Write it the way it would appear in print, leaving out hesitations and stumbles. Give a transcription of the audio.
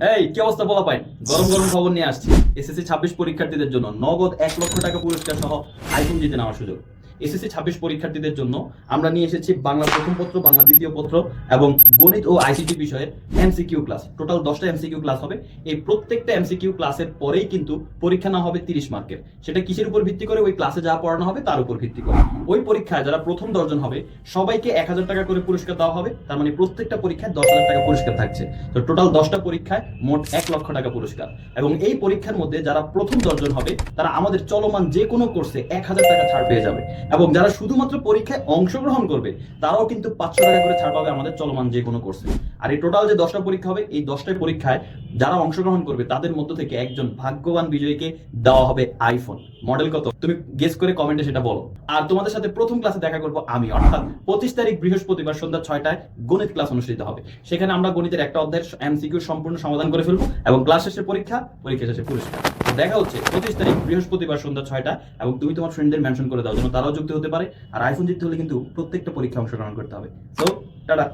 এই কি অবস্থা বলা পাই, গরম গরম খবর নিয়ে আসছি। এসএসসি 26 পরীক্ষার্থীদের জন্য নগদ 1 লক্ষ টাকা পুরস্কার সহ আইফোন জিতে নেওয়ার সুযোগ। এসএসসি 26 পরীক্ষার্থীদের জন্য আমরা নিয়ে এসেছি বাংলা প্রথম পত্র, বাংলা দ্বিতীয় পত্র এবং গণিত ও আইসিটি বিষয়ে এমসিকিউ ক্লাস। টোটাল 10টা এমসিকিউ ক্লাস হবে। এই প্রত্যেকটা এমসিকিউ ক্লাসের পরেই কিন্তু পরীক্ষা না হবে 30 মার্কের। সেটা কিসের উপর ভিত্তি করে? ওই ক্লাসে যা পড়ানো হবে তার উপর ভিত্তি করে। ওই পরীক্ষায় যারা প্রথম 10 জন হবে সবাইকে 1000 টাকা করে পুরস্কার দেওয়া হবে। তার মানে প্রত্যেকটা পরীক্ষায় 10,000 টাকা পুরস্কার থাকছে। তো টোটাল 10টা পরীক্ষায় মোট 1 লক্ষ টাকা পুরস্কার। এবং এই পরীক্ষার মধ্যে যারা প্রথম 10 জন হবে তারা আমাদের চলমান যে কোনো কোর্সে 1000 টাকা ছাড় পেয়ে যাবে। এবং যারা শুধুমাত্র পরীক্ষায় অংশগ্রহণ করবে তারাও কিন্তু 500 টাকা করে ছাড় পাবে আমাদের চলমান যে কোনো কোর্সে। আর এই টোটাল যে 10টা পরীক্ষা হবে, এই 10টা পরীক্ষায় যারা অংশগ্রহণ করবে তাদের মধ্য থেকে একজন ভাগ্যবান বিজয়ীকে দেওয়া হবে আইফোন। মডেল কত তুমি গেস করে কমেন্টে সেটা বলো। আর তোমাদের সাথে প্রথম ক্লাসে দেখা করব আমি, অর্থাৎ 25 তারিখ বৃহস্পতিবার সন্ধ্যা 6টায় গণিত ক্লাস অনুষ্ঠিত হবে। সেখানে আমরা গণিতের একটা অধ্যায়ের এমসিকিউ সম্পূর্ণ সমাধান করে ফেলবো এবং ক্লাস শেষে পরীক্ষা, পরীক্ষা শেষে পুরস্কার। দেখা হচ্ছে 25 তারিখ বৃহস্পতিবার সন্ধ্যা 6টা। এবং তুমি তোমার ফ্রেন্ডদের মেনশন করে দাও যেন তারাও যুক্ত হতে পারে। আর আইফোন জিততে হলে কিন্তু প্রত্যেকটা পরীক্ষা অংশগ্রহণ করতে হবে। So tata.